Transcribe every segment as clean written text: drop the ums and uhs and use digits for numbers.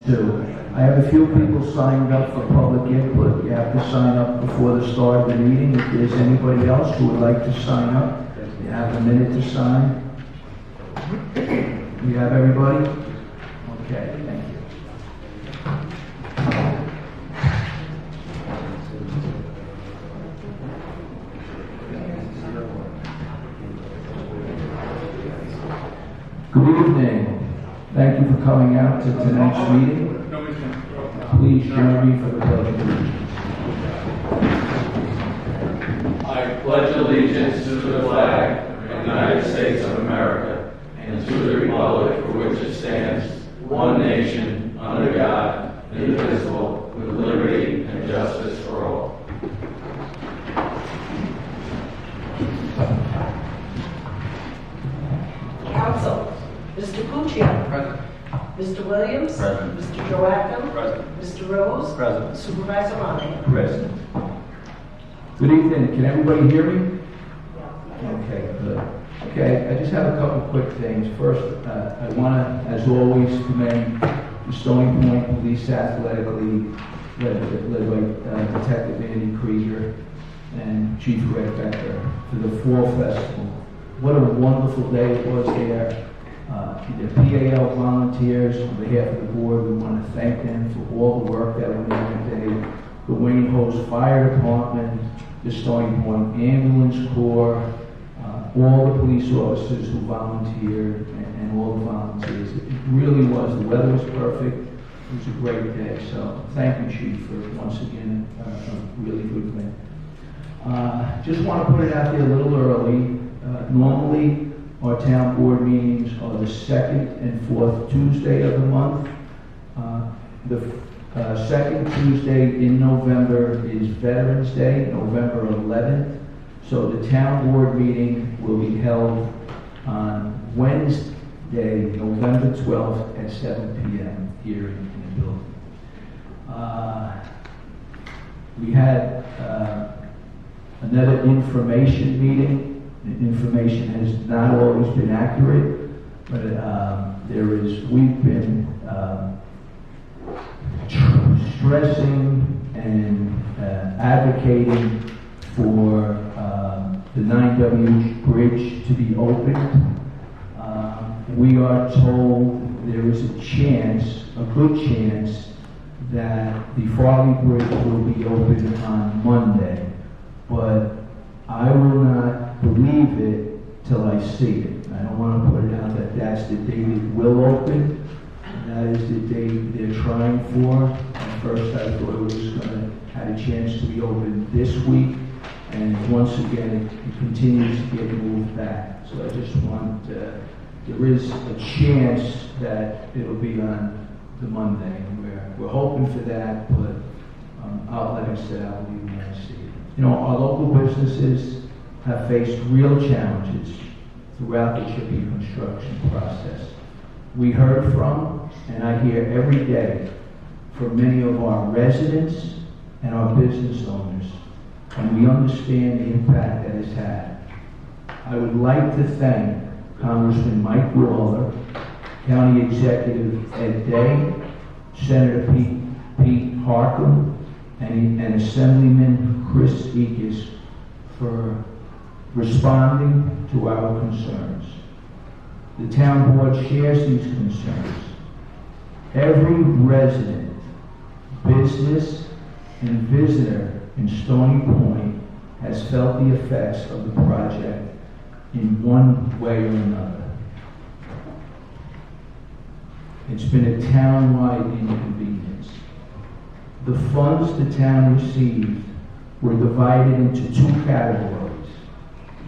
I have a few people signed up for public input. You have to sign up before the start of the meeting. If there's anybody else who would like to sign up, you have a minute to sign. You have everybody? Okay, thank you. Good evening. Thank you for coming out to tonight's meeting. Please join me for the pledge of allegiance. I pledge allegiance to the flag of the United States of America and to the republic for which it stands, one nation, under God, indivisible, with liberty and justice for all. Council. Mr. Puccio. Present. Mr. Williams. Present. Mr. Joachim. Present. Mr. Rose. Present. Supervisor Lonnie. Present. Good evening. Can everybody hear me? Okay, good. Okay, I just have a couple quick things. First, I want to, as always, commend the Stony Point Police Athletic League, led by Detective Andy Krieger and Chief Red Becker, for the Fall Festival. What a wonderful day it was there. The PAL volunteers, on behalf of the board, we want to thank them for all the work that went in today. The Wayne Hills Fire Department, the Stony Point Ambulance Corps, all the police officers who volunteered, and all the volunteers. It really was. The weather was perfect. It was a great day. So thank you, Chief, for once again a really good win. Just want to put it out there a little early. Normally, our town board meetings are the second and fourth Tuesday of the month. The second Tuesday in November is Veterans Day, November 11th. So the town board meeting will be held on Wednesday, November 12th at 7 p.m. here in the building. We had another information meeting. The information has not always been accurate, but we've been stressing and advocating for the 9W bridge to be opened. We are told there is a chance, a good chance, that the Farley Bridge will be opened on Monday, but I will not believe it till I see it. I don't want to put it out that that's the date it will open. That is the date they're trying for. At first I thought it was going to have a chance to be open this week, and once again it continues to get moved back. So I just want, there is a chance that it'll be on the Monday, and we're hoping for that, but like I said, I'll leave when I see it. You know, our local businesses have faced real challenges throughout the CHPE construction process. We heard from, and I hear every day, from many of our residents and our business owners, and we understand the impact that it's had. I would like to thank Congressman Mike Waller, County Executive Ed Day, Senator Pete Harcum, and Assemblyman Chris Eakes for responding to our concerns. The town board shares these concerns. Every resident, business, and visitor in Stony Point has felt the effects of the project in one way or another. It's been a town-wide inconvenience. The funds the town received were divided into two categories.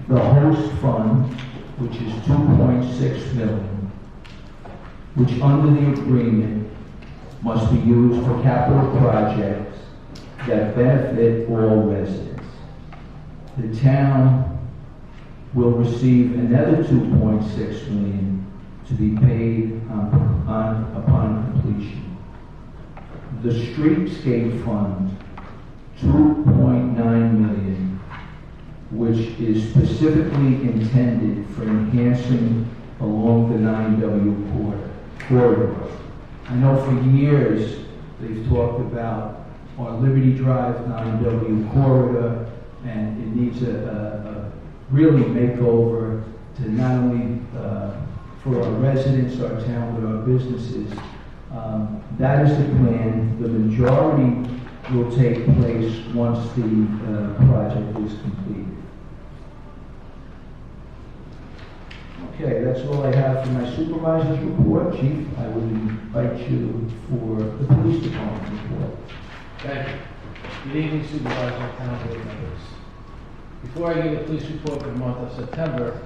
The host fund, which is $2.6 million, which under the agreement must be used for capital projects that benefit all residents. The town will receive another $2.6 million to be paid upon completion. The Streetscape Fund, $2.9 million, which is specifically intended for enhancing along the 9W corridor. I know for years they've talked about our Liberty Drive 9W corridor, and it needs a really makeover to not only for our residents, our town, but our businesses. That is the plan. The majority will take place once the project is completed. Okay, that's all I have for my supervisor's report. Chief, I will invite you for the police department report. Thank you. Good evening, Supervisor and Town Board members. Before I give the police report for the month of September,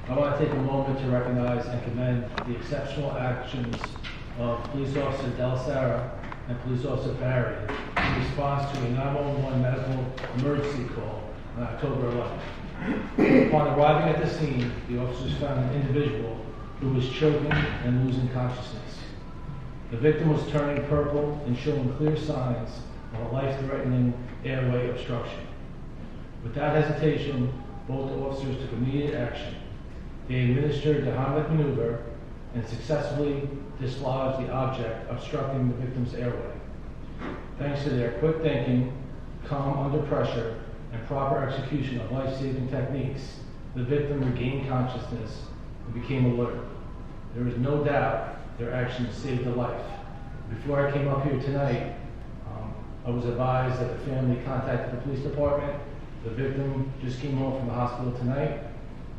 I want to take a moment to recognize and commend the exceptional actions of Police Officer Del Sarra and Police Officer Barry in response to a 911 medical emergency call on October 11th. Upon arriving at the scene, the officers found an individual who was choking and losing consciousness. The victim was turning purple and showing clear signs of a life-threatening airway obstruction. Without hesitation, both officers took immediate action. They administered the Heimlich maneuver and successfully dislodged the object obstructing the victim's airway. Thanks to their quick thinking, calm under pressure, and proper execution of life-saving techniques, the victim regained consciousness and became alert. There is no doubt their actions saved a life. Before I came up here tonight, I was advised that the family contacted the police department. The victim just came home from the hospital tonight.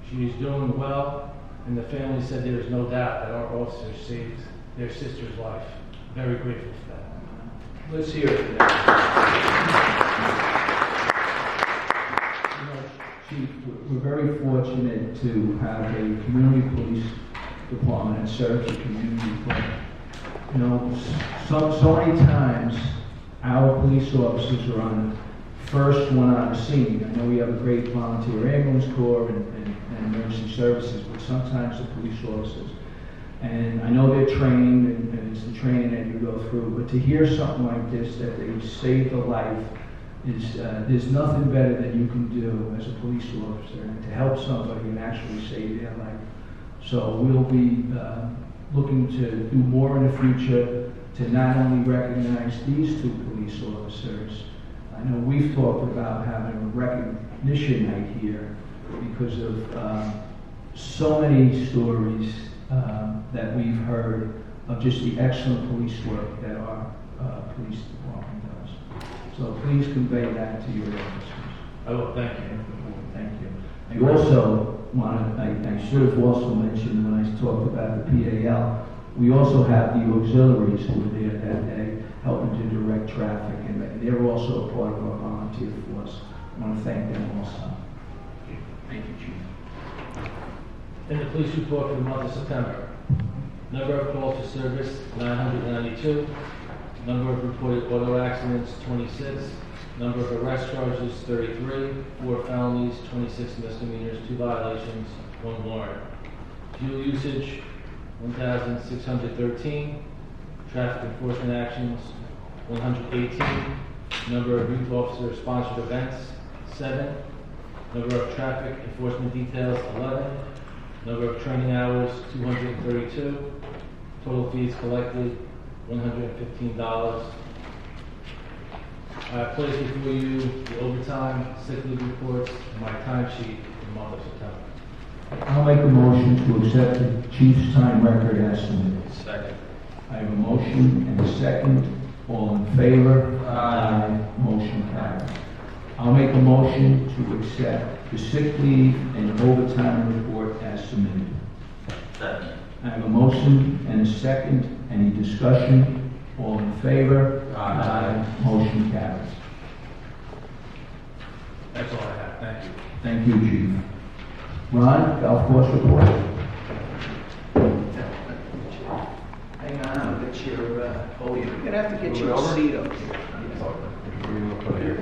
She is doing well, and the family said there is no doubt that our officers saved their sister's life. Very grateful for that. Let's hear it for that. Chief, we're very fortunate to have a community police department that serves the community. But, you know, so many times our police officers are on the first one on the scene. I know we have a great volunteer ambulance corps and emergency services, but sometimes the police officers, and I know they're trained and it's the training that you go through, but to hear something like this, that they saved a life, is there's nothing better that you can do as a police officer and to help somebody and actually save their life. So we'll be looking to do more in the future to not only recognize these two police officers. I know we've talked about having a recognition night here because of so many stories that we've heard of just the excellent police work that our police department does. So please convey that to your officers. I will. Thank you. Thank you. I also want to, I should have also mentioned when I talked about the PAL, we also have the auxiliaries who were there that day helping to direct traffic, and they're also a part of our volunteer force. I want to thank them also. Thank you, Chief. In the police report for the month of September, number of calls for service, 992. Number of reported auto accidents, 26. Number of arrest charges, 33. 4 felonies, 26 misdemeanors, 2 violations, 1 warrant. Fuel usage, 1,613. Traffic enforcement actions, 118. Number of youth officer sponsored events, 7. Number of traffic enforcement details, 11. Number of training hours, 232. Total fees collected, $115. I have placed before you the overtime, sick leave reports, and my timesheet for the month of September. I'll make a motion to accept the chief's time record as submitted. Second. I have a motion and a second. All in favor? Aye. Motion carried. I'll make a motion to accept the sick leave and overtime report as submitted. Second. I have a motion and a second. Any discussion? All in favor? Aye. Motion carries. That's all I have. Thank you. Thank you, Chief. Ron, golf course report. Hang on, I'll get your, you're gonna have to get your seat up here.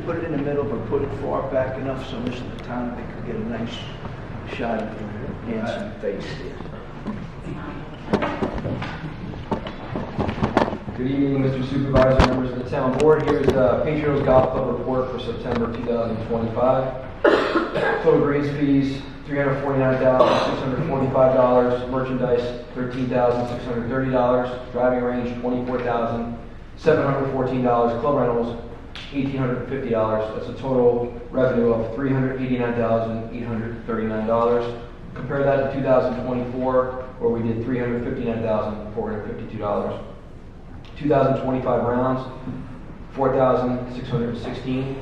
Put it in the middle, but put it far back enough so Mr. Potanovic can get a nice shot of your handsome face there. Good evening, Mr. Supervisor, members of the town board. Here's Patriot Golf Club report for September 2025. Total greens fees $349,645, merchandise $13,630, driving range $24,714, club rentals $1,850. That's a total revenue of $389,839. Compare that to 2024, where we did $359,452. 2025 rounds, 4,616.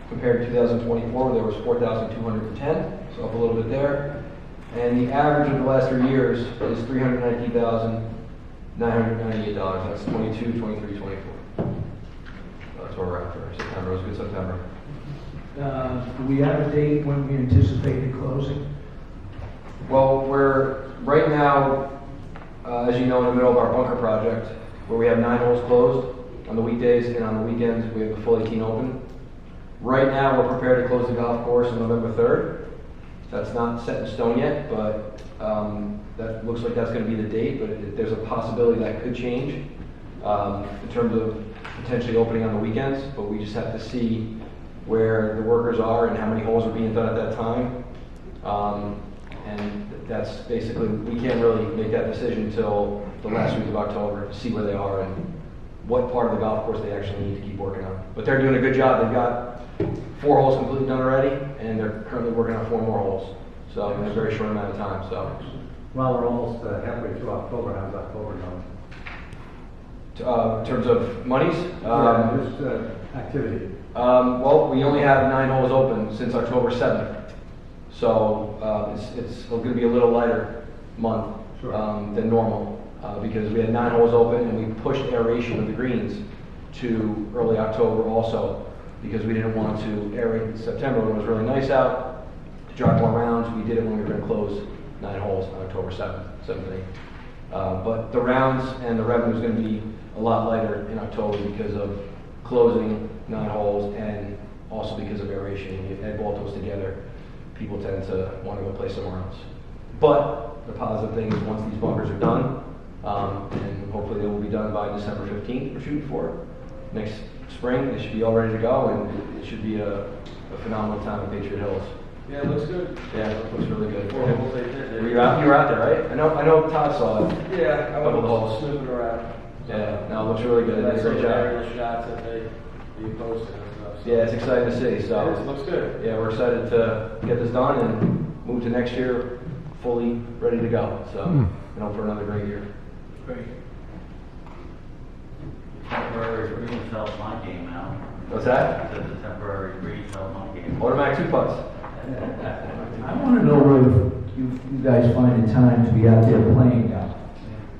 Compared to 2024, there was 4,210, so up a little bit there. And the average of the last 3 years is $319,998. That's 22, 23, 24. That's where we're at for September. It was a good September. Do we have a date when we anticipate it closing? Well, we're right now, as you know, in the middle of our bunker project, where we have 9 holes closed on the weekdays, and on the weekends we have the full 18 open. Right now, we're prepared to close the golf course on November 3rd. That's not set in stone yet, but that looks like that's going to be the date, but there's a possibility that could change in terms of potentially opening on the weekends, but we just have to see where the workers are and how many holes are being done at that time. And that's basically, we can't really make that decision until the last week of October to see where they are and what part of the golf course they actually need to keep working on. But they're doing a good job. They've got 4 holes completely done already, and they're currently working on 4 more holes. So in a very short amount of time. So, well, we're almost halfway through October. How's October going? in terms of monies, Just activity. well, we only have 9 holes open since October 7th. So it's going to be a little lighter month than normal because we had 9 holes open, and we pushed aeration of the greens to early October also, because we didn't want to aerate in September when it was really nice out to drive more rounds. We did it when we were going to close 9 holes on October 7th and 8th. But the rounds and the revenue is going to be a lot lighter in October because of closing 9 holes and also because of aeration. When you add both those together, people tend to want to go play somewhere else. But the positive thing is once these bunkers are done, and hopefully they will be done by December 15th, we're shooting for next spring, they should be all ready to go, and it should be a phenomenal time at Patriot Hills. Yeah, it looks good. Yeah, it looks really good. 4 holes they did. You were out there, right? I know Todd saw it. Yeah, I Couple of holes. was snooping around. Yeah, no, it looks really good. They did a That's great some job. aerial shots that you posted and stuff. So. Yeah, it's exciting to see. It So looks good. yeah, we're excited to get this done and move to next year fully ready to go. So and hope for another great year. Great. Temporary green felt my game out. What's that? The temporary green felt my game. Automatic 2 putts. I want to know where you guys find the time to be out there playing now.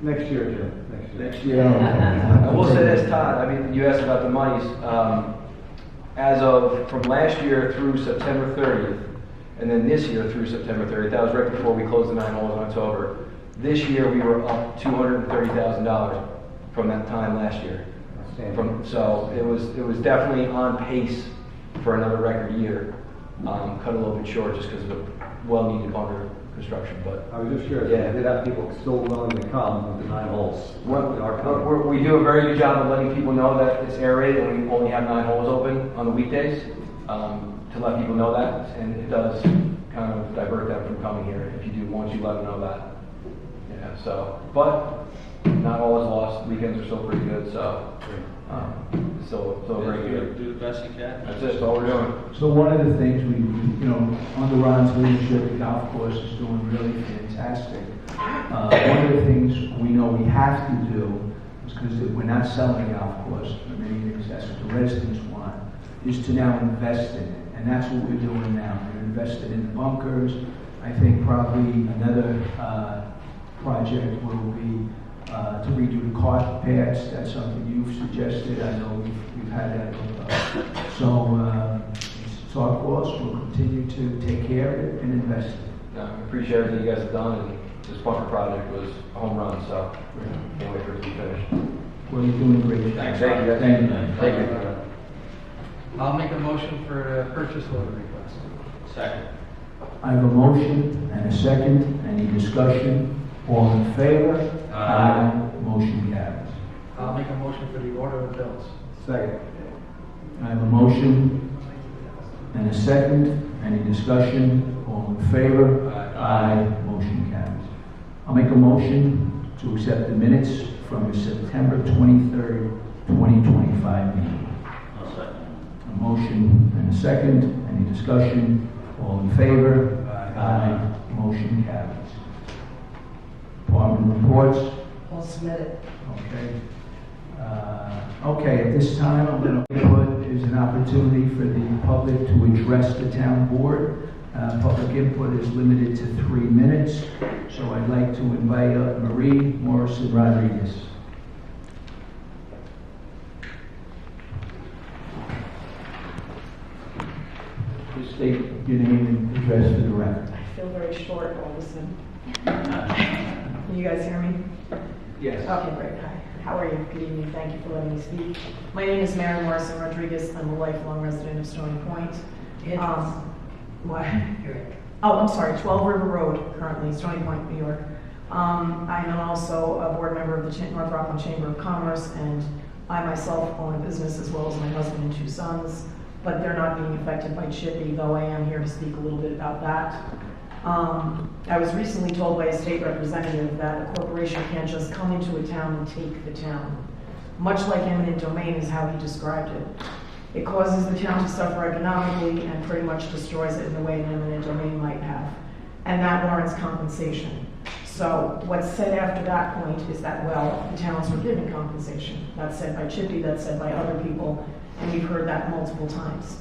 Next year, Jim. Next year. Yeah. I will say this, Todd. I mean, you asked about the monies. As of from last year through September 30th, and then this year through September 30th, that was right before we closed the 9 holes in October. This year we were up $230,000 from that time last year. So it was definitely on pace for another record year. Cut a little bit short just because of the well-needed bunker construction, but. I was just curious, Yeah. did have people still willing to come with the 9 holes? We do a very good job of letting people know that it's aerated and we only have 9 holes open on the weekdays, to let people know that, and it does kind of divert them from coming here if you do, once you let them know that. Yeah, so, but not all is lost. Weekends are still pretty good, so, still very good. Do the best you can. That's it, that's all we're doing. So one of the things under Ron's leadership, the golf course is doing really fantastic. One of the things we know we have to do is because we're not selling a golf course, for many years, that's what the residents want, is to now invest in it. And that's what we're doing now. We're invested in the bunkers. I think probably another project will be to redo the cart paths. That's something you've suggested. I know we've had that. So it's our course. We'll continue to take care of it and invest in it. I appreciate everything you guys have done, and this bunker project was a home run, so can't wait for it to be finished. Well, you're doing a great job. Thank you. Thank you. I'll make a motion for a purchase order request. Second. I have a motion and a second. Any discussion? All in favor? Aye. Motion carries. I'll make a motion for the order of bills. Second. I have a motion and a second. Any discussion? All in favor? Aye. Motion carries. I'll make a motion to accept the minutes from the September 23rd, 2025 meeting. I'll second. A motion and a second. Any discussion? All in favor? Aye. Motion carries. Department reports. All submitted. Okay. Okay, at this time, I'm going to put is an opportunity for the public to address the town board. Public input is limited to 3 minutes, so I'd like to invite up Marie Morrison Rodriguez. Please state your name and address for the record. I feel very short all of a sudden. Can you guys hear me? Yes. Okay, great. Hi. How are you? Good evening. Thank you for letting me speak. My name is Mary Morrison Rodriguez. I'm a lifelong resident of Stony Point. What? Oh, I'm sorry, 12 River Road, currently, Stony Point, New York. I am also a board member of the North Rockland Chamber of Commerce, and I myself own a business as well as my husband and 2 sons, but they're not being affected by CHPE, though I am here to speak a little bit about that. I was recently told by a state representative that a corporation can't just come into a town and take the town. Much like eminent domain is how he described it. It causes the town to suffer economically and pretty much destroys it in the way an eminent domain might have. And that warrants compensation. So what's said after that point is that, well, the towns were given compensation. That's said by CHPE, that's said by other people, and we've heard that multiple times.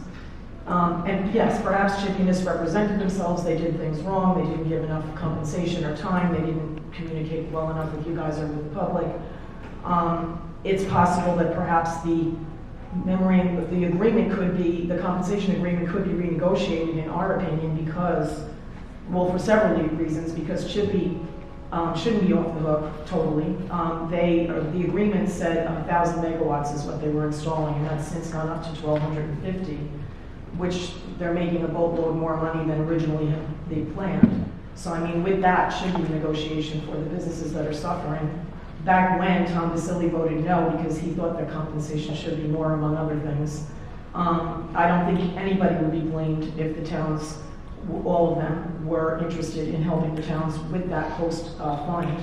And yes, perhaps CHPE misrepresented themselves, they did things wrong, they didn't give enough compensation or time, they didn't communicate well enough with you guys or with the public. It's possible that perhaps the compensation agreement could be renegotiated, in our opinion, because, well, for several reasons, because CHPE shouldn't be off the hook totally. The agreement said 1,000 megawatts is what they were installing, and that's since gone up to 1,250, which they're making a boatload more money than originally they planned. So, I mean, with that should be negotiation for the businesses that are suffering. Back when Tom Vasili voted no because he thought their compensation should be more, among other things. I don't think anybody would be blamed if the towns, all of them, were interested in helping the towns with that post fund.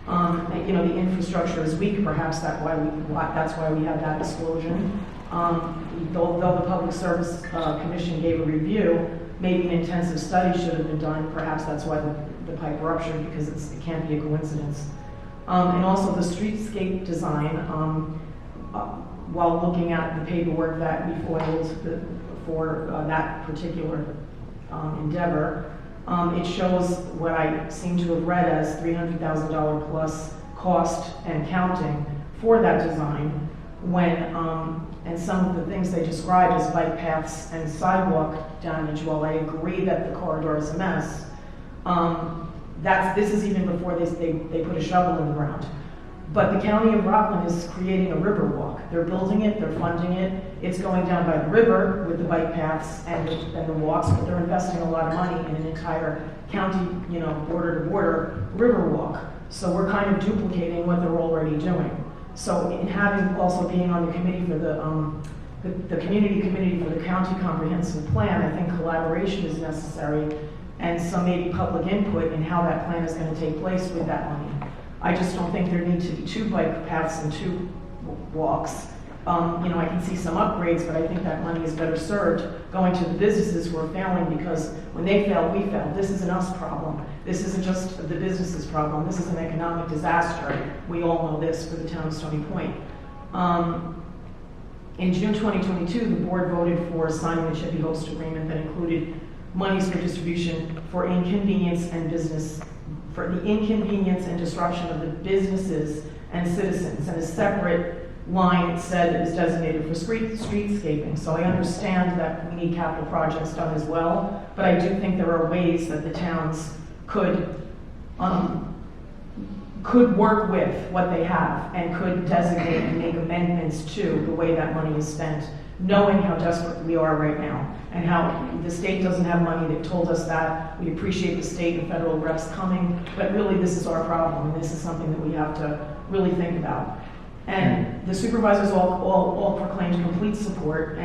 The infrastructure is weak. Perhaps that's why we had that explosion. Though the Public Service Commission gave a review, maybe an intensive study should have been done. Perhaps that's why the pipe ruptured, because it can't be a coincidence. And also the streetscape design, while looking at the paperwork that we foiled for that particular endeavor, it shows what I seem to have read as $300,000 plus cost and counting for that design, and some of the things they described as bike paths and sidewalk damage. While I agree that the corridor is a mess, this is even before they put a shovel in the ground. But the county of Rockland is creating a river walk. They're building it, they're funding it. It's going down by the river with the bike paths and the walks, but they're investing a lot of money in an entire county, border to border river walk. So we're kind of duplicating what they're already doing. So in also being on the committee for the community committee for the county comprehensive plan, I think collaboration is necessary and some maybe public input in how that plan is going to take place with that money. I just don't think there need to be 2 bike paths and 2 walks. I can see some upgrades, but I think that money is better served going to the businesses who are failing, because when they fail, we fail. This is an us problem. This isn't just the business's problem. This is an economic disaster. We all know this for the town of Stony Point. In June 2022, the board voted for signing the CHPE host agreement that included monies for distribution for the inconvenience and disruption of the businesses and citizens, and a separate line, it said, is designated for streetscaping. So I understand that we need capital projects done as well, but I do think there are ways that the towns could work with what they have and could designate and make amendments to the way that money is spent, knowing how desperate we are right now and how the state doesn't have money. They've told us that. We appreciate the state and federal reps coming, but really this is our problem, and this is something that we have to really think about. And the supervisors all proclaimed complete support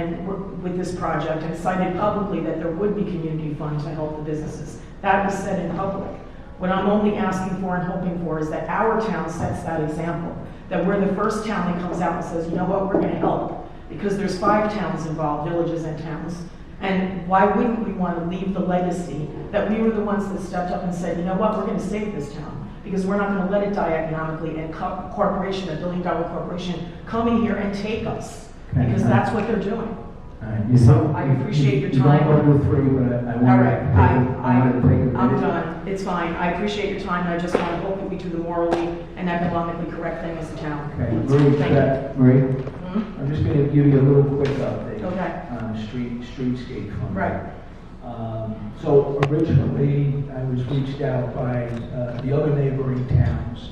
with this project and cited publicly that there would be community funds to help the businesses. That was said in public. What I'm only asking for and hoping for is that our town sets that example, that we're the first town that comes out and says, you know what, we're going to help. Because there's 5 towns involved, villages and towns. And why wouldn't we want to leave the legacy that we were the ones that stepped up and said, you know what, we're going to save this town. Because we're not going to let it die economically and corporation, a billion-dollar corporation, come in here and take us. Because that's what they're doing. So I appreciate your time. You don't go through, but I All want right, to take a minute. I'm done. It's fine. I appreciate your time, and I just want to hope that we do the morally and economically correct thing as a town. Okay, Thank you. Marie, I'm just going to give you a little quick update. Okay. On streetscape fund. Right. So originally, I was reached out by the other neighboring towns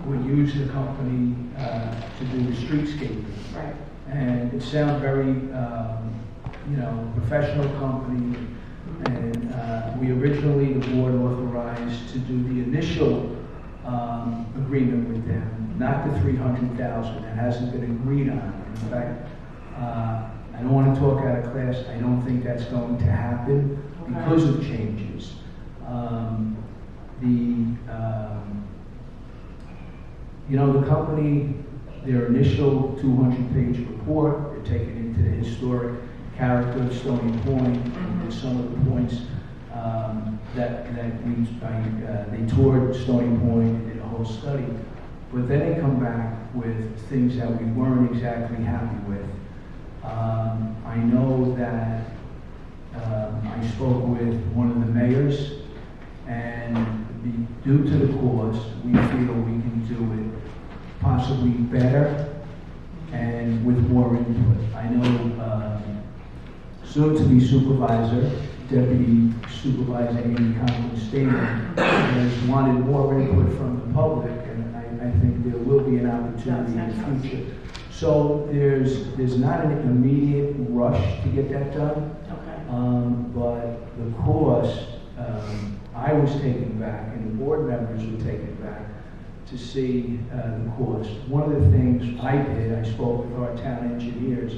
who would use the company to do the streetscaping. Right. And it sounded very, professional company. And we originally, the board authorized to do the initial agreement with them, not the $300,000. That hasn't been agreed on. In fact, I don't want to talk out of class. I don't think that's going to happen because of changes. The company, their initial 200-page report, they're taken into the historic character of Stony Point and some of the points they toured Stony Point and did a whole study. But then they come back with things that we weren't exactly happy with. I know that I spoke with one of the mayors, and due to the cost, we feel we can do it possibly better and with more input. I know soon-to-be supervisor, Deputy Supervisor Amy Stony, has wanted more input from the public, and I think there will be an opportunity in the future. So there's not an immediate rush to get that done. Okay. But the cost, I was taken back, and the board members were taken back to see the cost. One of the things I did, I spoke with our town engineers.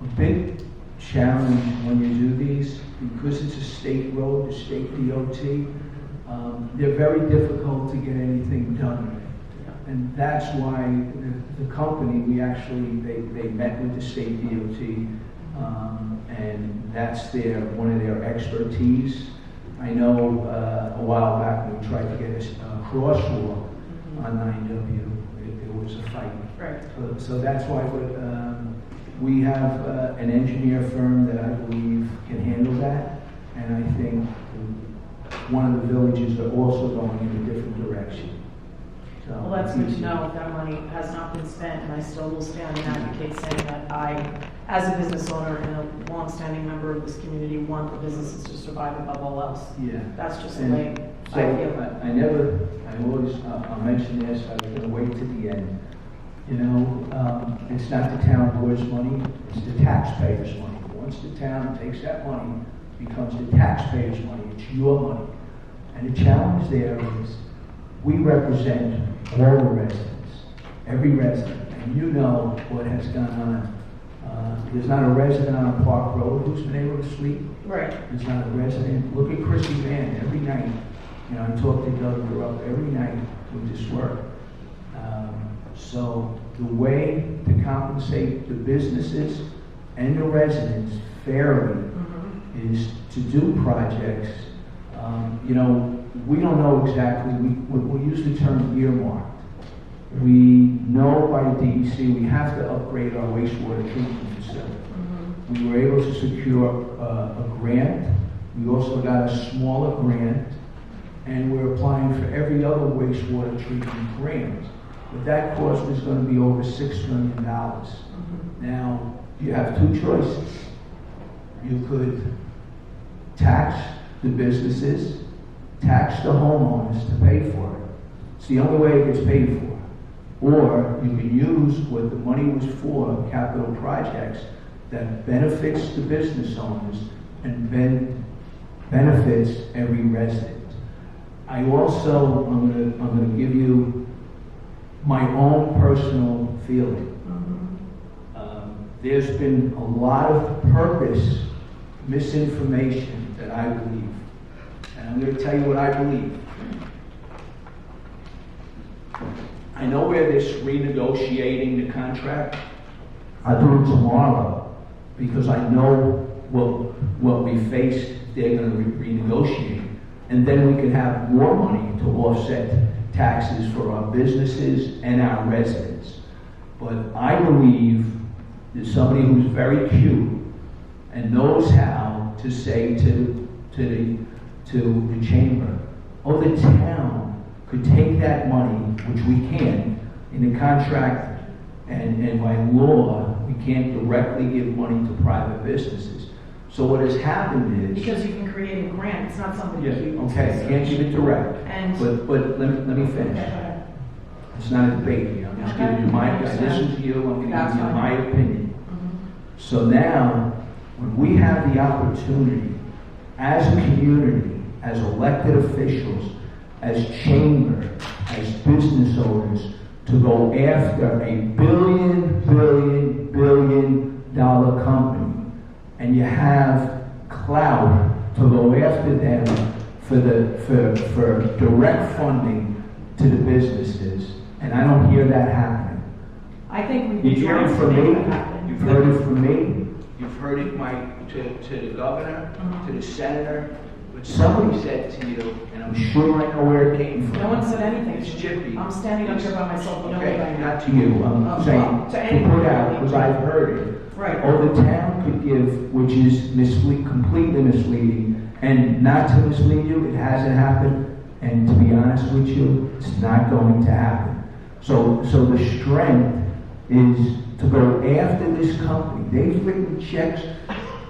A big challenge when you do these, because it's a state road, the state DOT, they're very difficult to get anything done with. And that's why the company, they met with the state DOT, and that's one of their expertise. I know a while back when we tried to get a crosswalk on 9W, it was a fight. Right. So that's why we have an engineer firm that I believe can handle that, and I think one of the villages are also going in a different direction. So well, that's good to know if that money has not been spent, and I still will stand and advocate saying that I, as a business owner and a long-standing member of this community, want the businesses to survive above all else. Yeah. That's just the way so I feel. I'll mention this, I was going to wait to the end. It's not the town board's money, it's the taxpayers' money. Once the town takes that money, it becomes the taxpayers' money, it's your money. And the challenge there is, we represent all the residents, every resident, and you know what has gone on. There's not a resident on Park Road who's been able to sleep. Right. There's not a resident. Look at Chrissy Van every night. I talk to Doug, we're up every night with this work. So the way to compensate the businesses and the residents fairly is to do projects. We don't know exactly, we use the term earmarked. We know by the DEC we have to upgrade our wastewater treatment facility. We were able to secure a grant. We also got a smaller grant, and we're applying for every other wastewater treatment grant. But that cost is going to be over $6 million. Now, you have two choices. You could tax the businesses, tax the homeowners to pay for it. It's the only way it gets paid for. Or you can use what the money was for, capital projects, that benefits the business owners and benefits every resident. I'm going to give you my own personal feeling. There's been a lot of purpose misinformation that I believe. And I'm going to tell you what I believe. I know where this renegotiating the contract. I'll do it tomorrow because I know what we face. They're going to renegotiate. And then we can have more money to offset taxes for our businesses and our residents. But I believe there's somebody who's very cute and knows how to say to the chamber, oh, the town could take that money, which we can, in the contract, and by law, we can't directly give money to private businesses. So what has happened is... Because you can create a grant, it's not something Yeah, you... okay, can't give it direct. And... But let me finish. Okay. It's not a debate here, I'm just giving you I listen to you, I'm giving you my opinion. So now, when we have the opportunity, as a community, as elected officials, as chamber, as business owners, to go after a $billion company, and you have clout to go after them for direct funding to the businesses, and I don't hear that happening. I think You we've hear tried it to from make me? that happen. You've heard it from me? You've heard it to the governor, to the senator? But somebody said to you, and I'm sure I know where it came from. No one said anything. It's CHPE. I'm standing up here by myself, you know Okay, what I mean. not to you, I'm saying, to to anyone. put out, because I've heard it. Right. Or the town could give, which is completely misleading, and not to mislead you, it hasn't happened, and to be honest with you, it's not going to happen. So the strength is to go after this company. They've written checks,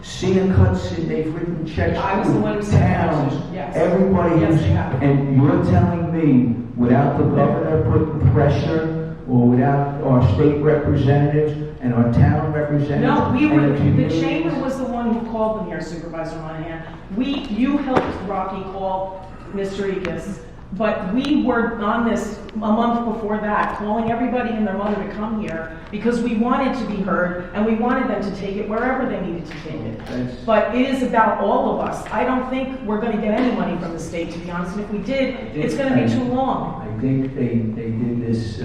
Hudson, they've written checks I was the one who said that. towns, Yes. everybody Yes, who's, they have. and you're telling me, without the governor putting pressure, or without our state representatives and our town representatives. No, we and were, the communities- chamber was the one who called them here, Supervisor Monahan. You helped Rocky call Mr. Egas, but we were on this a month before that, calling everybody and their mother to come here because we wanted to be heard and we wanted them to take it wherever they needed to take it. That's- But it is about all of us. I don't think we're going to get any money from the state, to be honest, and if we did, it's going to be too long. I think they did this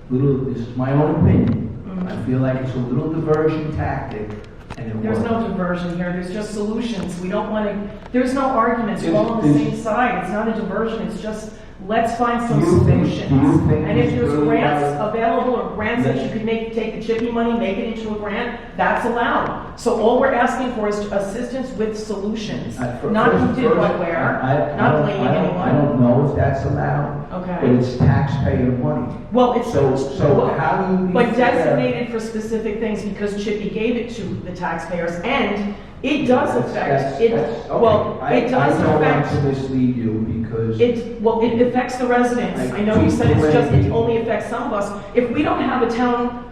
this is my own opinion. I feel like it's a little diversion tactic, and it There's worked. no diversion here, there's just solutions. We don't want to, there's no arguments, we're all on the There's- same side. It's not a diversion, it's just, let's find some Do you think- solutions. do you think And if it's there's really grants about- available or grants that you could take the CHPE money, make it into a grant, that's allowed. So all we're asking for is assistance with solutions, not who did what where, not blaming I anyone. don't know if that's allowed, Okay. but it's taxpayer money. Well, it's, So how do you be but fair? designated for specific things because CHPE gave it to the taxpayers, and it does affect, it does I don't want affect, to mislead you because. it affects the residents. I know you said it only affects some of us. If we don't have a town,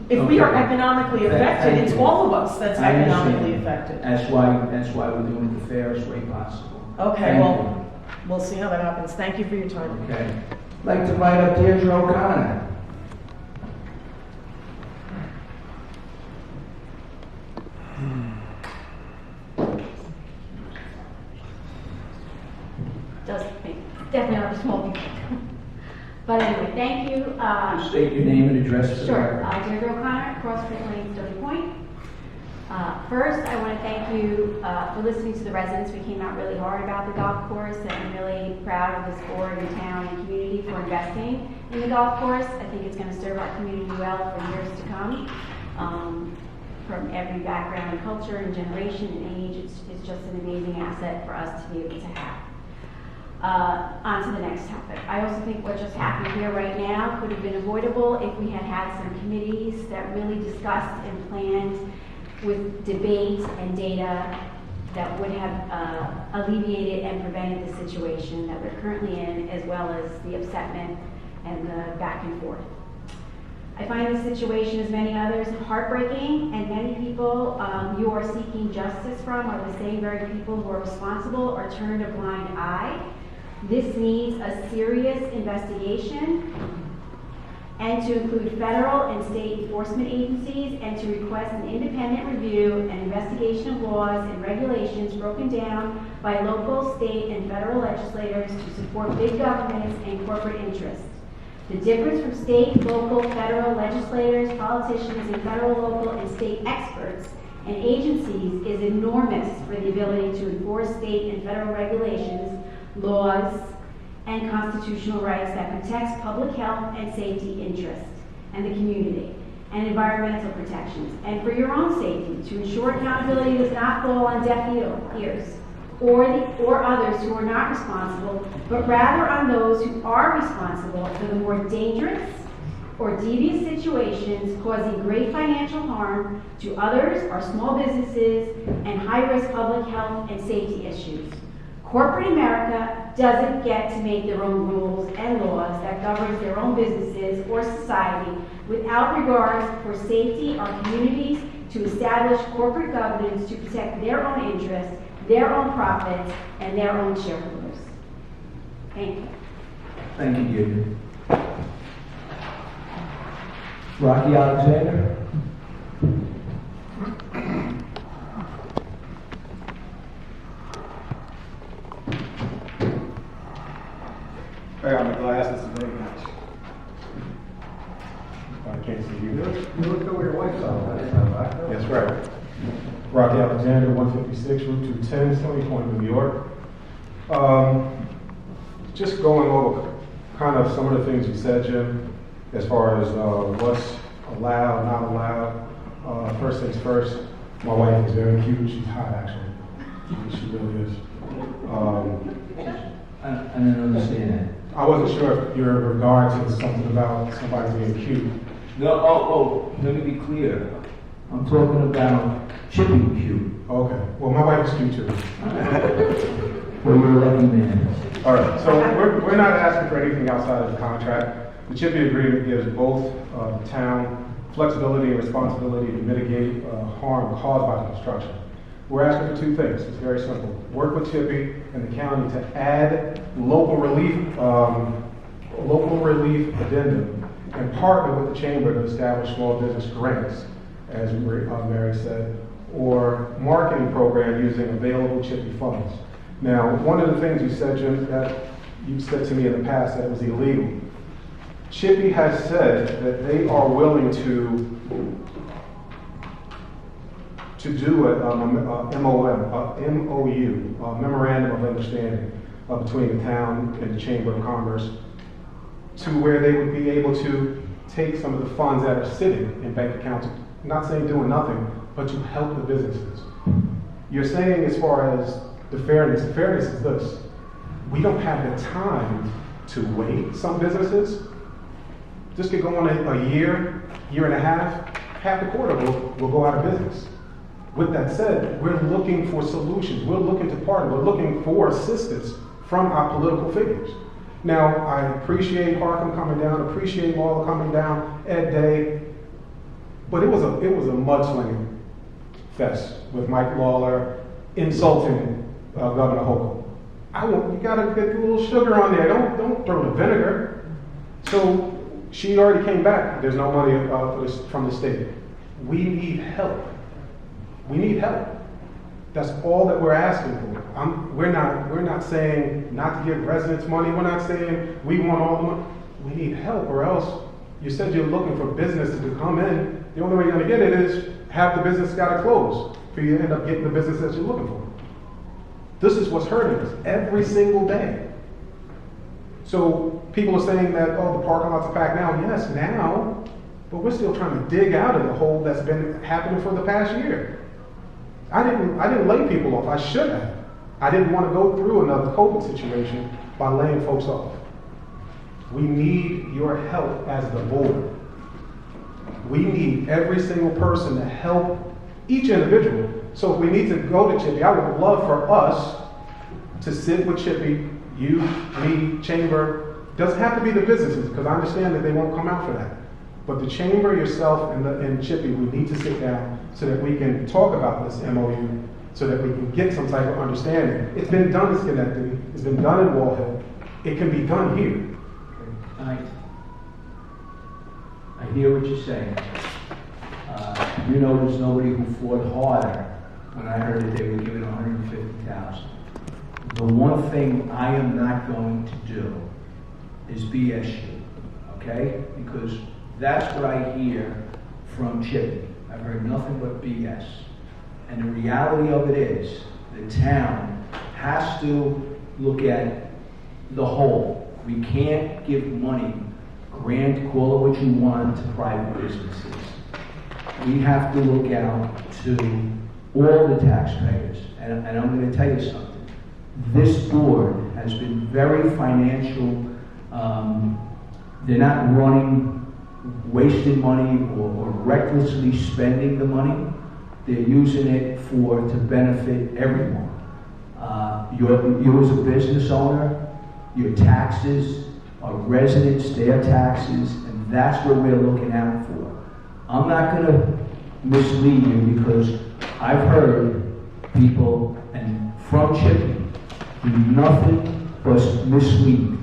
if we are Okay. economically affected, Thank it's you. all of us that's I understand. economically affected. That's why we're doing it the fairest way possible. Okay, Thank well, we'll see how that happens. Thank you for your time. you. Okay. I'd like to invite up Deidre O'Connor. Definitely not a small people. But anyway, thank you. Just state your name and address for the Sure. record. Deidre O'Connor, Cross Street Lane, Stony Point. First, I want to thank you for listening to the residents. We came out really hard about the golf course, and I'm really proud of this board and town and community for investing in the golf course. I think it's going to serve our community well for years to come. From every background and culture and generation and age, it's just an amazing asset for us to be able to have. On to the next topic. I also think what just happened here right now could have been avoidable if we had had some committees that really discussed and planned with debate and data that would have alleviated and prevented the situation that we're currently in, as well as the upsetment and the back and forth. I find this situation, as many others, heartbreaking, and many people you are seeking justice from are the same very people who are responsible or turned a blind eye. This needs a serious investigation and to include federal and state enforcement agencies, and to request an independent review and investigation of laws and regulations broken down by local, state, and federal legislators to support big governments and corporate interests. The difference from state, local, federal legislators, politicians, and federal, local, and state experts and agencies is enormous for the ability to enforce state and federal regulations, laws, and constitutional rights that protects public health and safety interests and the community, and environmental protections, and for your own safety, to ensure accountability does not fall on deaf ears or others who are not responsible, but rather on those who are responsible for the more dangerous or devious situations causing great financial harm to others or small businesses and high-risk public health and safety issues. Corporate America doesn't get to make their own rules and laws that govern their own businesses or society without regard for safety or communities, to establish corporate governance to protect their own interests, their own profits, and their own shareholders. Thank you. Thank you, Deidre. Rocky Alexander. Hey, on the glass, this is very nice. I can't see you. You look over your wife's on. That's right. Rocky Alexander, 156, Route 210, Stony Point, New York. Just going over kind of some of the things you said, Jim, as far as what's allowed, not allowed. First things first, my wife is very cute. She's hot, actually. She really is. I don't understand that. I wasn't sure if you're in regard to something about somebody being cute. No, let me be clear. I'm talking about Chippy cute. Okay. Well, my wife is cute too. Well, you're a lucky man. All right. So we're not asking for anything outside of the contract. The CHPE agreement gives both the town flexibility and responsibility to mitigate harm caused by the construction. We're asking for two things. It's very simple. Work with CHPE and the county to add local relief addendum, and partner with the chamber to establish small business grants, as Mary said, or marketing program using available CHPE funds. Now, one of the things you said, Jim, that you said to me in the past that it was illegal. CHPE has said that they are willing to do a MOU, a memorandum of understanding between the town and the Chamber of Commerce, to where they would be able to take some of the funds that are sitting in bank accounts, not saying doing nothing, but to help the businesses. You're saying as far as the fairness is this: we don't have the time to wait. Some businesses, this could go on a year and a half the quarter will go out of business. With that said, we're looking for solutions. We're looking to partner. We're looking for assistance from our political figures. Now, I appreciate Harcum coming down, appreciate Lawler coming down, Ed Day, but it was a mudslinging fest with Mike Lawler insulting Governor Holcomb. You gotta get a little sugar on there. Don't throw the vinegar. So she already came back. There's no money from the state. We need help. We need help. That's all that we're asking for. We're not saying not to give residents money. We're not saying we want all the money. We need help, or else you said you're looking for businesses to come in. The only way you're going to get it is have the business got to close for you to end up getting the business that you're looking for. This is what's hurting us every single day. So people are saying that, oh, the parking lots are packed now. Yes, now, but we're still trying to dig out of the hole that's been happening for the past year. I didn't lay people off. I should have. I didn't want to go through another COVID situation by laying folks off. We need your help as the board. We need every single person to help each individual. So if we need to go to CHPE, I would love for us to sit with CHPE, you, me, chamber. Doesn't have to be the businesses, because I understand that they won't come out for that. But the chamber, yourself, and CHPE, we need to sit down so that we can talk about this MOU, so that we can get some type of understanding. It's been done in Schenectady. It's been done in Wall Hill. It can be done here. All right. hear what you're saying. You know there's nobody who fought harder when I heard that they were giving $150,000. The one thing I am not going to do is BS you, okay? Because that's what I hear from Chippy. I've heard nothing but BS. And the reality of it is, the town has to look at the whole. We can't give money, grant, call it what you want, to private businesses. We have to look out to all the taxpayers. And I'm going to tell you something. This board has been very financial. They're not running, wasting money or recklessly spending the money. They're using it to benefit everyone. You as a business owner, your taxes are residents, their taxes, and that's what we're looking out for. I'm not going to mislead you because I've heard people and from Chippy do nothing but mislead,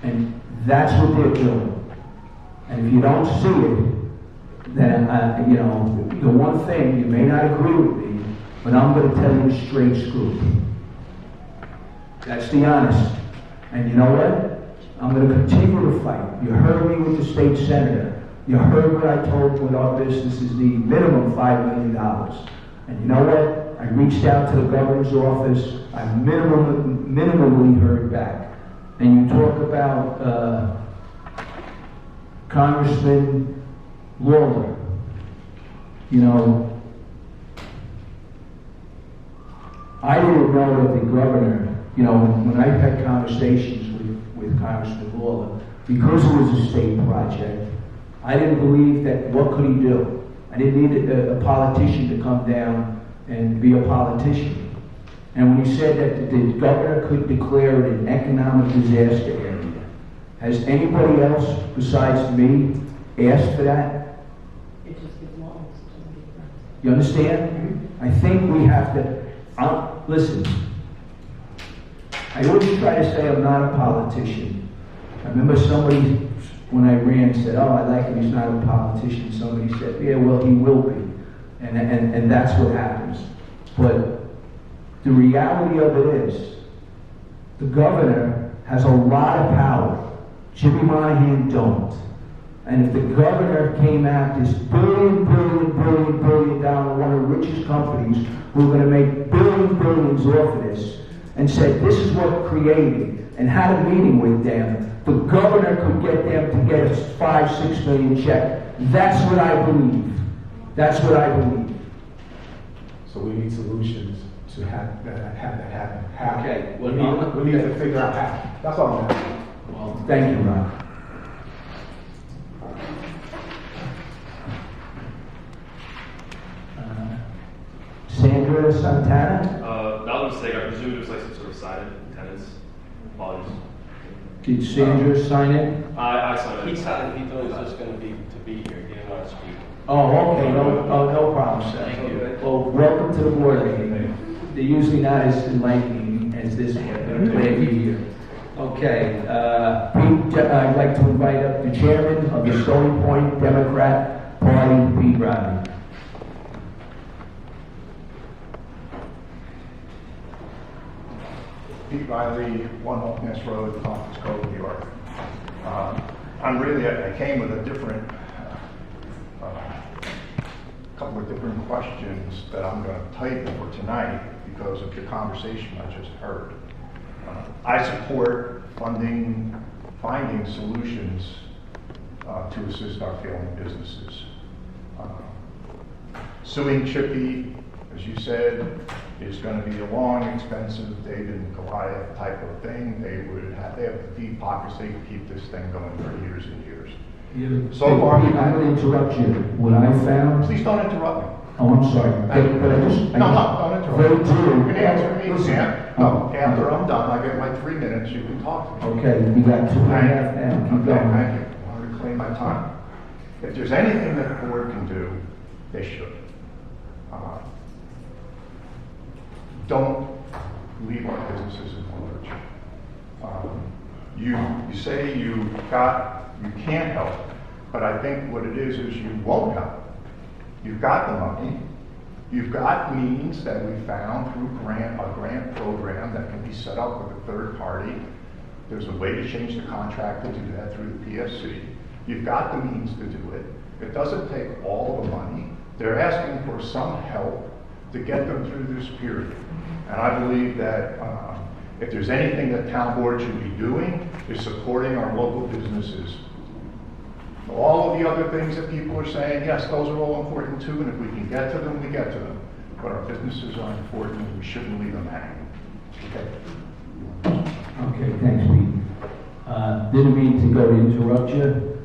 and that's what they're doing. And if you don't see it, then the one thing, you may not agree with me, but I'm going to tell you the straight scoop. That's the honest. And you know what? I'm going to continue to fight. You heard me with the state senator. You heard what I told what our businesses need, minimum $5 million. And you know what? I reached out to the governor's office. I minimally heard back. And you talk about Congressman Lawler. You know, I didn't know that the governor, when I've had conversations with Congressman Lawler, because it was a state project, I didn't believe that, what could he do? I didn't need a politician to come down and be a politician. And when he said that the governor could declare it an economic disaster area, has anybody else besides me asked for that? It just gets lost. You understand? I think we have to, listen, I always try to say I'm not a politician. I remember somebody, when I ran, said, oh, I like him, he's not a politician. Somebody said, yeah, well, he will be. And that's what happens. But the reality of it is, the governor has a lot of power. Jimmy Monahan don't. And if the governor came out this billion dollar, one of the richest companies who are going to make billions off of this, and said this is what created, and had a meeting with them, the governor could get them to get a $5-6 million check. That's what I believe. That's what I believe. So we need solutions to have that happen. How? Okay. We need to figure out how. That's all I'm asking. Well, thank you, Ron. Sandra Santana? That was a mistake. I presumed it was like some sort of silent attendance. Apologies. Did Sandra sign in? I signed it. He thought it was just going to be here. He didn't want to speak. Oh, okay. No problem, sir. Thank you. Well, welcome to the board meeting. They're usually not as enlightening as this one, but I'm glad you're here. Okay, Pete, I'd like to invite up the chairman of the Stony Point Democrat Party, Pete Reilly. Pete Reilly, 1 Oak Nest Road, Conference Cove, New York. I came with a different, couple of different questions that I'm going to type for tonight because of the conversation I just heard. I support finding solutions to assist our failing businesses. Suing Chippy, as you said, is going to be a long, expensive David and Goliath type of thing. They have the hypocrisy to keep this thing going for years and years. So far, I'm going to interrupt you. What I found. Please don't interrupt me. Oh, I'm sorry. But I just. Don't interrupt me. Very true. You can answer me. After I'm done, I get my 3 minutes. You can talk to me. Okay, you got 2.5 now. Keep going. Thank you. I want to reclaim my time. If there's anything that the board can do, they should. Don't leave our businesses in the lurch. You say you can't help But I think what it is you won't help. You've got the money. You've got means that we found through a grant program that can be set up with a third party. There's a way to change the contract to do that through the PSC. You've got the means to do it. It doesn't take all the money. They're asking for some help to get them through this period. And I believe that if there's anything that town board should be doing, is supporting our local businesses. All of the other things that people are saying, yes, those are all important too, and if we can get to them, we get to them. But our businesses are important, and we shouldn't leave them hanging. Okay. Okay, thanks, Pete. Didn't mean to go to interrupt you,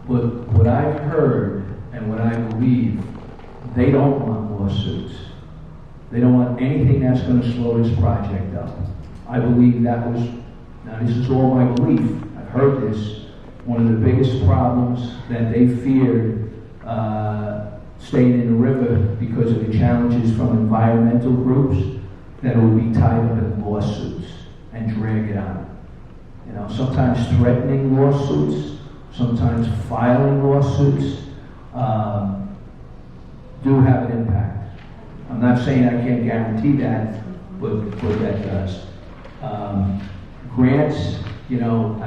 but what I've heard and what I believe, they don't want lawsuits. They don't want anything that's going to slow this project up. I believe that was, now this is all my belief, I've heard this, one of the biggest problems that they feared staying in the river because of the challenges from environmental groups, that it would be tied up in lawsuits and drag it on. You know, sometimes threatening lawsuits, sometimes filing lawsuits do have an impact. I'm not saying I can't guarantee that, but that does. Grants, you know,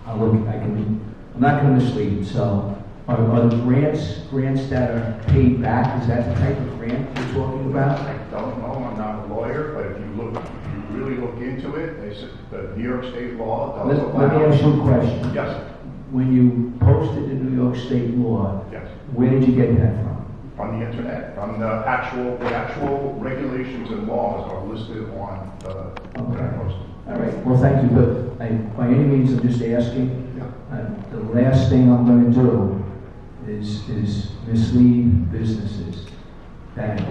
I'm not going to mislead. So, are the grants that are paid back? Is that the type of grant you're talking about? I don't know. I'm not a lawyer, but if you really look into it, they said the New York State law does allow. Let me ask you a question. Yes. When you posted the New York State law, Yes. Where did you get that from? On the internet, from the actual regulations and laws are listed on the post. All right. Well, thank you. But by any means, I'm just asking. Yeah. The last thing I'm going to do is mislead businesses. That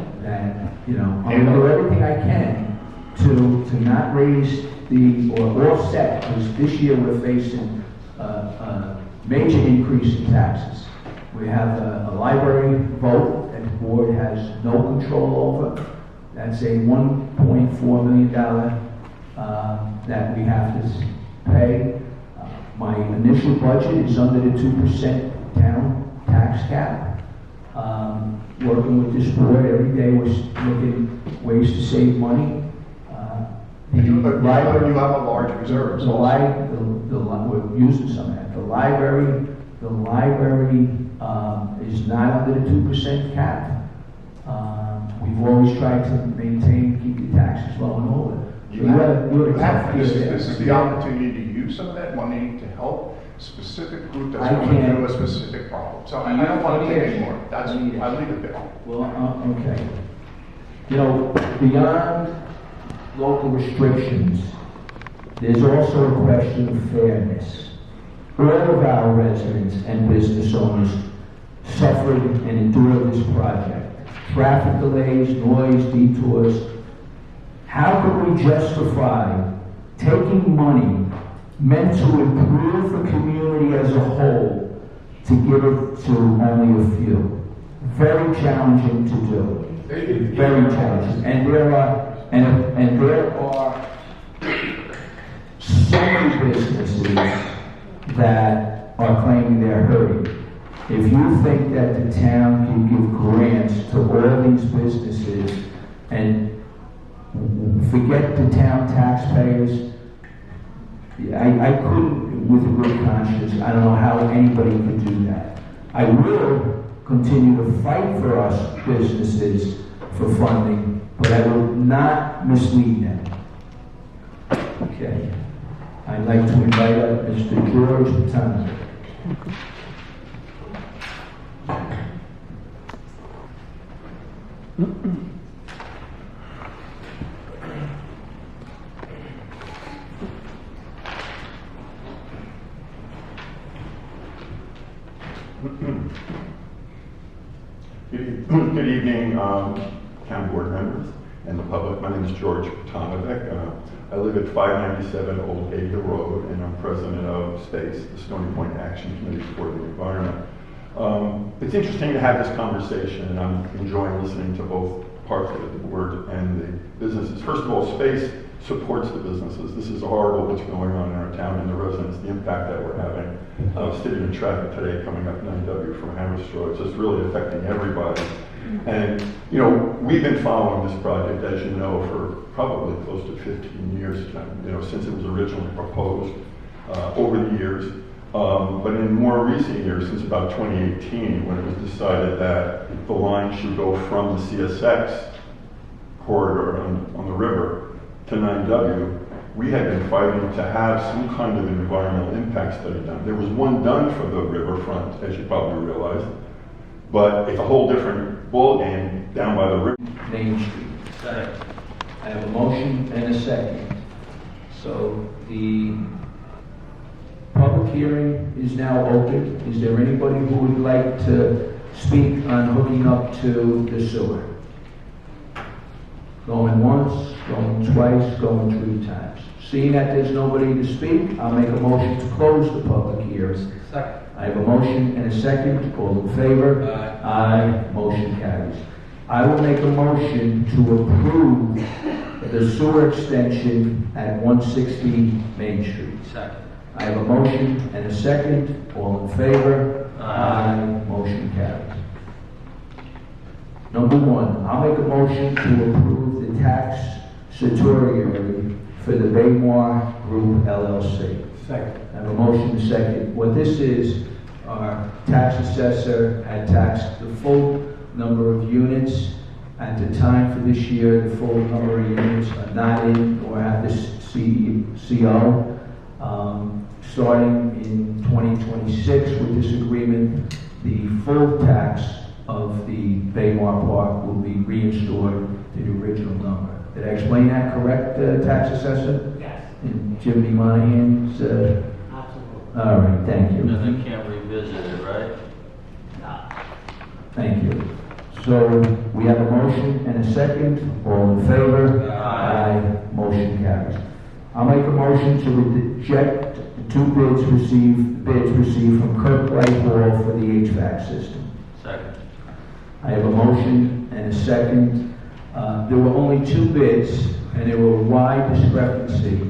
you know, I'm going to do everything I can to not raise or offset, because this year we're facing a major increase in taxes. We have a library vote that the board has no control over. That's a $1.4 million that we have to pay. My initial budget is under the 2% town tax cap. Working with this board every day, we're looking ways to save money. You have a large reserve. We're using some of that. The library is not under the 2% cap. We've always tried to maintain, keep the taxes low and lower. This is the opportunity to use some of that money to help a specific group that's going through a specific problem. So I don't want to take any more. I leave it there. Well, okay. You know, beyond local restrictions, there's also a question of fairness. All of our residents and business owners suffered and endured this project. Traffic delays, noise, detours. How could we justify taking money meant to improve the community as a whole to give it to only a few? Very challenging to do. Very challenging. And there are so many businesses that are claiming they're hurting. If you think that the town can give grants to all these businesses and forget the town taxpayers, I couldn't, with a good conscience, I don't know how anybody could do that. I will continue to fight for us businesses for funding, but I will not mislead them. Okay. I'd like to invite up Mr. George Potanovic. Good evening, town board members and the public. My name is George Potanovic. I live at 597 Old Hager Road, and I'm president of SPACE, the Stony Point Action Committee for the Environment. It's interesting to have this conversation, and I'm enjoying listening to both part of the board and the businesses. First of all, space supports the businesses. This is horrible what's going on in our town and the residents, the impact that we're having. I was sitting in traffic today coming up 9W from Hammerstroh. It's just really affecting everybody. And, you know, we've been following this project, as you know, for probably close to 15 years, you know, since it was originally proposed over the years. But in more recent years, since about 2018, when it was decided that the line should go from the CSX corridor on the river to 9W, we had been fighting to have some kind of environmental impact study done. There was one done for the riverfront, as you probably realized, but it's a whole different ballgame down by the river. Main Street. I have a motion and a second. So the public hearing is now open. Is there anybody who would like to speak on hooking up to the sewer? Going once, going twice, going 3 times. Seeing that there's nobody to speak, I'll make a motion to close the public hearing. Second. I have a motion and a second. All in favor? Aye. Motion carries. I will make a motion to approve the sewer extension at 160 Main Street. Second. I have a motion and a second. All in favor? Aye. Motion carries. Number 1, I'll make a motion to approve the tax certiorari for the Baymar Group LLC. Second. I have a motion and a second. What this is, our tax assessor had taxed the full number of units. At the time for this year, the full number of units are not in or have this CO. Starting in 2026 with this agreement, the full tax of the Baymar Park will be reinstored to the original number. Did I explain that correct, tax assessor? Yes. And Jimmy Monahan's, Absolutely. all right, thank you. And they can't revisit it, right? No. Thank you. So we have a motion and a second. All in favor? Aye. Motion carries. I'll make a motion to reject the 2 bids received from Kirklight Hall for the HVAC system. Second. I have a motion and a second. There were only 2 bids, and there were a wide discrepancy.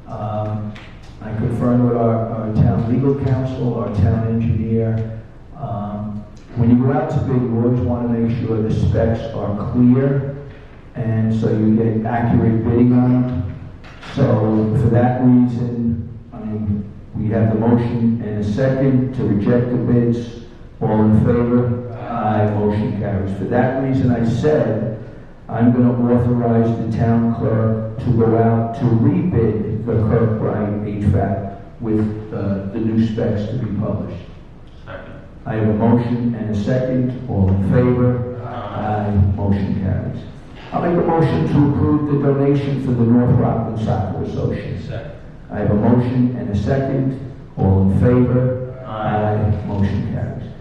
I confirmed with our town legal counsel, our town engineer. When you go out to bid, you always want to make sure the specs are clear, and so you get accurate bidding on them. So for that reason, we have the motion and a second to reject the bids. All in favor? Aye. Motion carries. For that reason, I said I'm going to authorize the town clerk to go out to rebid the Kirkbride HVAC with the new specs to be published. Second. I have a motion and a second. All in favor? Aye. Motion carries. I'll make a motion to approve the donation for the North Rockland Soccer Association. Second. I have a motion and a second. All in favor? Aye. Motion carries.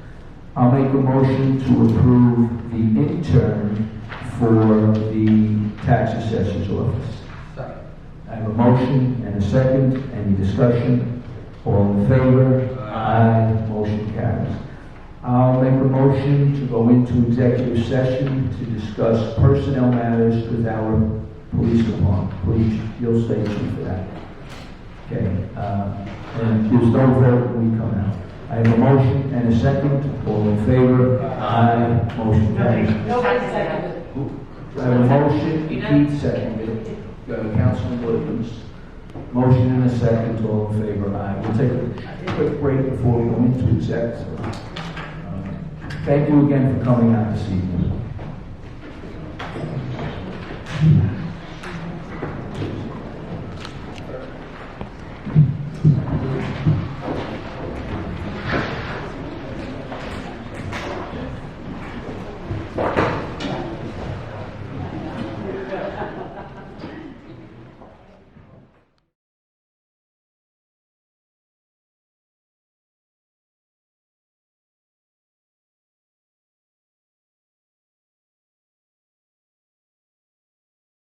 I'll make a motion to approve the intern for the tax assessor's office. Second. I have a motion and a second. Any discussion? All in favor? Aye. Motion carries. I'll make a motion to go into executive session to discuss personnel matters with our police department. Please, you'll stay tuned for that. Okay. And there's no vote when we come out. I have a motion and a second. All in favor? Aye. Motion carries. Nobody seconded. I have a motion, Keith seconded. Councilman Williams. Motion and a second. All in favor? Aye. We'll take a quick break before we go into exec. Thank you again for coming out this evening.